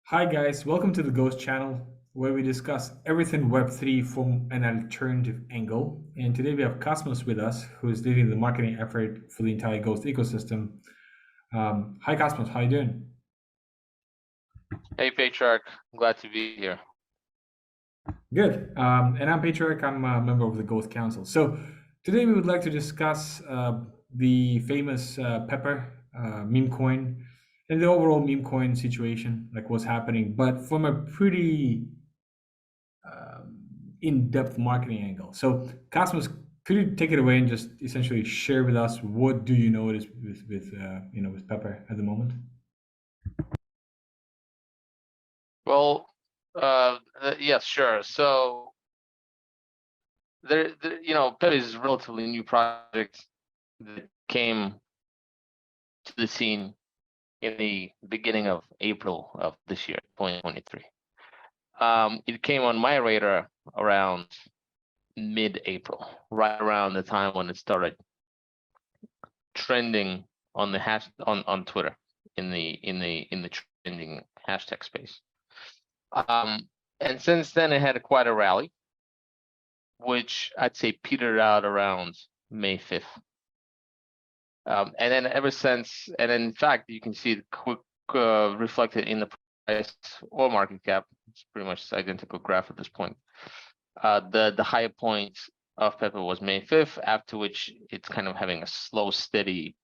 Hi guys, welcome to the Ghost channel where we discuss everything Web3 from an alternative angle. And today we have Cosmos with us, who is leading the marketing effort for the entire Ghost ecosystem. Hi Cosmos, how you doing? Hey, Patriarch. Glad to be here. Good. And I'm Patriarch, I'm a member of the Ghost Council. So today we would like to discuss the famous PEPE meme coin and the overall meme coin situation, like what's happening, but from a pretty in-depth marketing angle. So, Cosmos, could you take it away and just essentially share with us what do you notice with PEPE at the moment? Well, yes, sure. So PEPE is a relatively new project that came to the scene in the beginning of April of this year, 2023. It came on my radar around mid-April, right around the time when it started trending on the on Twitter in the trending hashtag space. And since then, it had quite a rally, which I'd say petered out around May 5th. And then ever since, and in fact, you can see it quick reflected in the price or market cap. It's pretty much identical graph at this point. The high point of PEPE was May 5th, after which it's kind of having a slow, steady,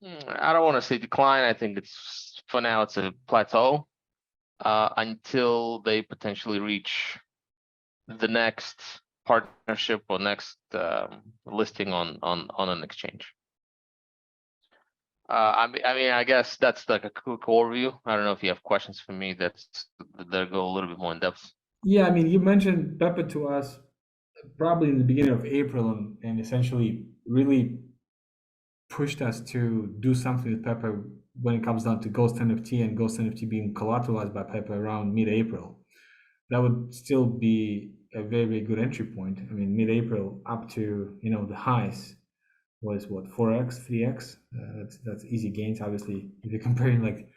I don't want to say decline. I think it's, for now, it's a plateau until they potentially reach the next partnership or next listing on an exchange. I mean, I guess that's like a quick overview. I don't know if you have questions for me that go a little bit more in depth. Yeah, I mean, you mentioned PEPE to us probably in the beginning of April and essentially really pushed us to do something with PEPE when it comes down to Ghost NFT and Ghost NFT being collateralized by PEPE around mid-April. That would still be a very, very good entry point. I mean, mid-April up to the highs was what 4x, 3x. That's easy gains, obviously, if you're comparing like.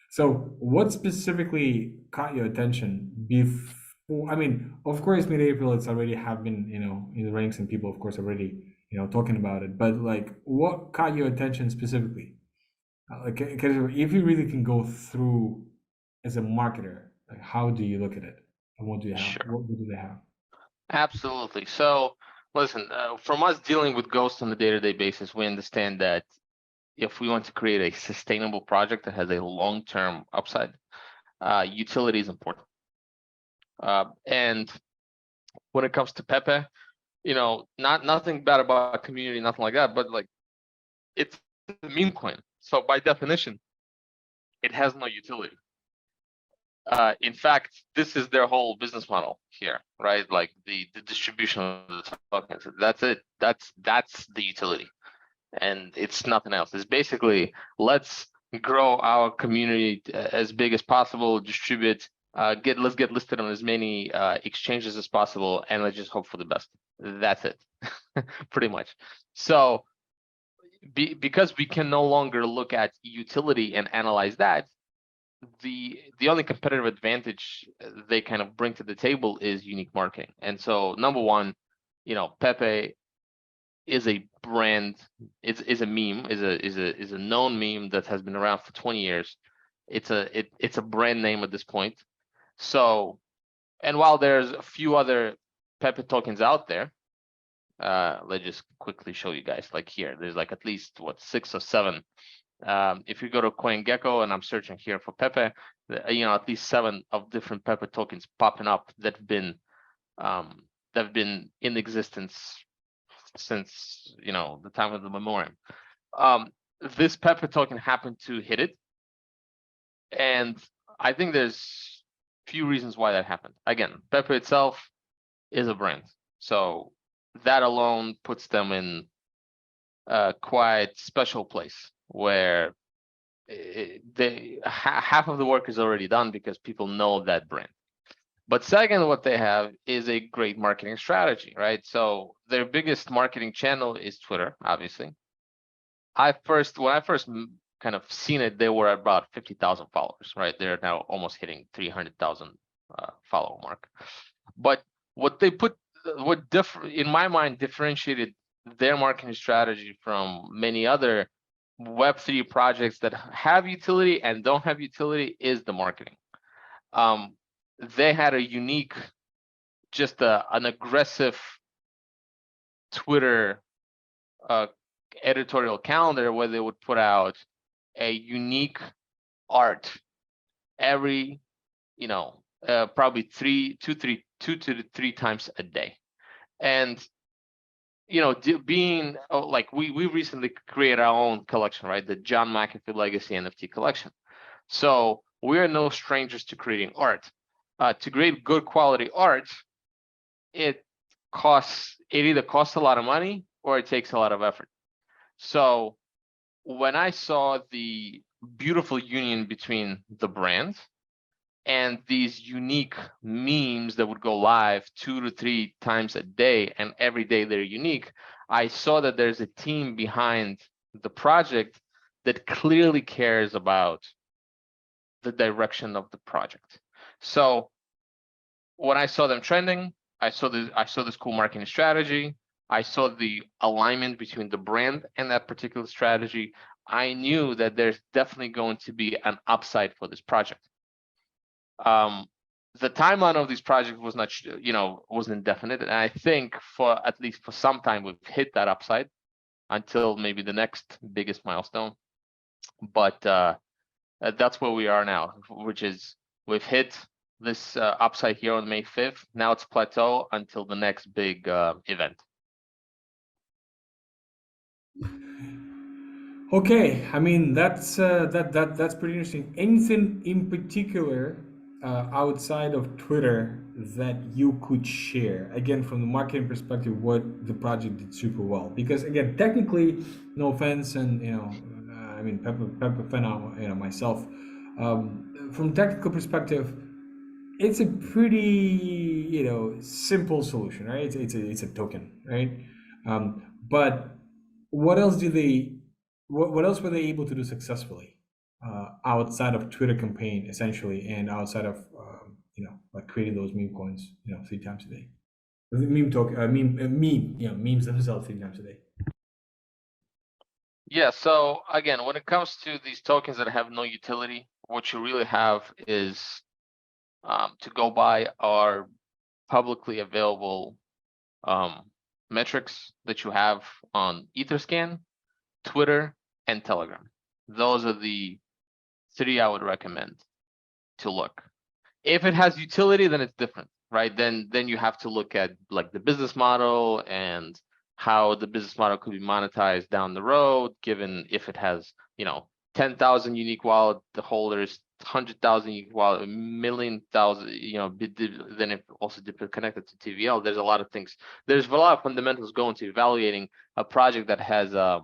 So, what specifically caught your attention before? I mean, of course, mid-April, it's already have been in the ranks, and people, of course, already talking about it. But like, what caught your attention specifically? Like, because if you really can go through as a marketer, like, how do you look at it, and what do you have? Sure, What do they have? absolutely. So listen, from us dealing with ghosts on a day-to-day basis, we understand that if we want to create a sustainable project that has a long-term upside, utility is important. And when it comes to PEPE, nothing bad about community, nothing like that, but like it's a meme coin. So by definition, it has no utility. In fact, this is their whole business model here, right? Like the distribution of the tokens. That's it. That's the utility, and it's nothing else. It's basically let's grow our community as big as possible, distribute, let's get listed on as many exchanges as possible, and let's just hope for the best. That's it, pretty much. So because we can no longer look at utility and analyze that, the only competitive advantage they kind of bring to the table is unique marketing. And so number one, PEPE is a brand, is a meme, is a known meme that has been around for 20 years. It's a brand name at this point. So, and while there's a few other PEPE tokens out there, let's just quickly show you guys. Like here, there's like at least 6 or 7. If you go to CoinGecko and I'm searching here for PEPE, at least 7 of different PEPE tokens popping up that have been in existence since the time of the memoriam. This PEPE token happened to hit it, and I think there's few reasons why that happened. Again, PEPE itself is a brand, so that alone puts them in a quite special place where half of the work is already done because people know that brand. But second, what they have is a great marketing strategy, right? So their biggest marketing channel is Twitter, obviously. When I first kind of seen it, they were at about 50,000 followers, right? They're now almost hitting 300,000 follower mark. But what they put, in my mind, differentiated their marketing strategy from many other Web3 projects that have utility and don't have utility is the marketing. They had a unique, just an aggressive Twitter editorial calendar where they would put out a unique art every, probably two to three times a day. And being like we recently created our own collection, right? The John McAfee Legacy NFT collection. So we are no strangers to creating art. To create good quality art, it either costs a lot of money or it takes a lot of effort. So when I saw the beautiful union between the brand and these unique memes that would go live 2 to 3 times a day, and every day they're unique, I saw that there's a team behind the project that clearly cares about the direction of the project. So when I saw them trending, I saw this cool marketing strategy. I saw the alignment between the brand and that particular strategy. I knew that there's definitely going to be an upside for this project. The timeline of these projects was not, wasn't indefinite, and I think for at least for some time we've hit that upside until maybe the next biggest milestone. But that's where we are now, which is we've hit this upside here on May 5th. Now it's plateau until the next big event. Okay, I mean that's that's pretty interesting. Anything in particular outside of Twitter that you could share? Again, from the marketing perspective, what the project did super well. Because again, technically, no offense, and I mean Pepper fan, myself. From technical perspective, it's a pretty simple solution, right? It's a token, right? But what else do they what else were they able to do successfully outside of Twitter campaign essentially, and outside of like creating those meme coins 3 times a day, meme token memes themselves 3 times a day. Yeah, so again, when it comes to these tokens that have no utility, what you really have is to go by our publicly available metrics that you have on Etherscan, Twitter, and Telegram. Those are the 3 I would recommend to look. If it has utility, then it's different, right? Then you have to look at like the business model and how the business model could be monetized down the road, given if it has 10,000 unique wallet holders, 100,000 unique wallet, 1,000,000, then it also connected to TVL. There's a lot of things. There's a lot of fundamentals going to evaluating a project that has a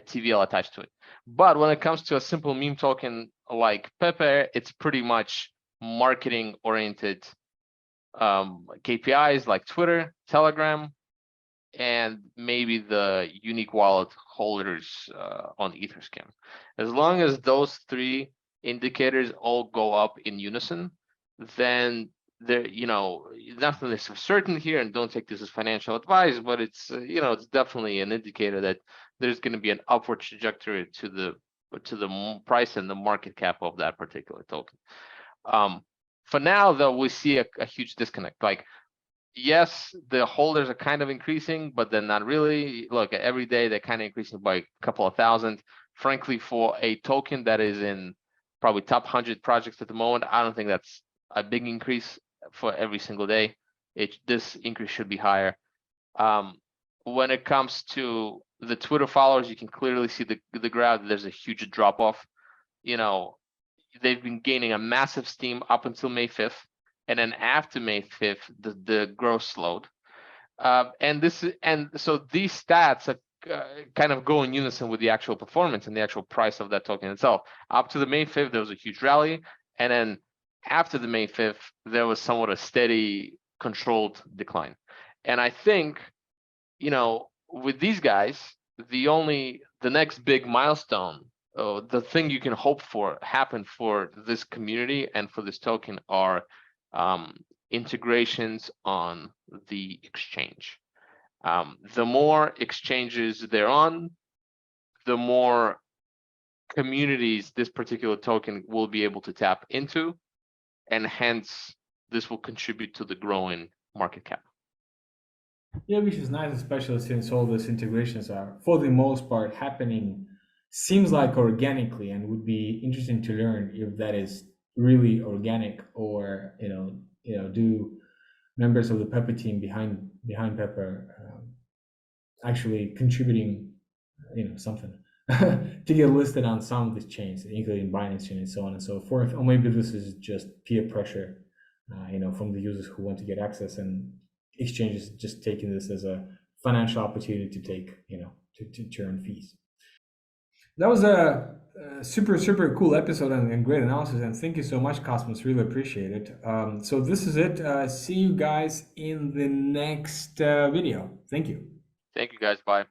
TVL attached to it. But when it comes to a simple meme token like PEPE, it's pretty much marketing oriented KPIs like Twitter, Telegram, and maybe the unique wallet holders on Etherscan. As long as those 3 indicators all go up in unison, then there, nothing is for certain here, and don't take this as financial advice, but it's it's definitely an indicator that there's going to be an upward trajectory to the price and the market cap of that particular token. For now, though, we see a huge disconnect. Like, yes, the holders are kind of increasing, but they're not really. Look, every day they're kind of increasing by a couple of thousand. Frankly, for a token that is in probably top 100 projects at the moment, I don't think that's a big increase for every single day. This increase should be higher. When it comes to the Twitter followers, you can clearly see the graph. There's a huge drop off. They've been gaining a massive steam up until May 5th. And then after May 5th, the growth slowed. And so these stats are kind of go in unison with the actual performance and the actual price of that token itself. Up to the May 5th, there was a huge rally. And then after the May 5th, there was somewhat a steady, controlled decline. And I think, with these guys, the next big milestone, the thing you can hope for happen for this community and for this token are integrations on the exchange. The more exchanges they're on, the more communities this particular token will be able to tap into, and hence this will contribute to the growing market cap. Yeah, which is nice, especially since all these integrations are, for the most part, happening seems like organically, and would be interesting to learn if that is really organic, or do members of the Pepper team behind Pepper actually contributing, something to get listed on some of these chains, including Binance Chain and so on and so forth. Or maybe this is just peer pressure, from the users who want to get access, and exchanges just taking this as a financial opportunity to take, to earn fees. That was a super cool episode, and great analysis. And thank you so much, Cosmos. Really appreciate it. So this is it. See you guys in the next video. Thank you. Thank you, guys. Bye.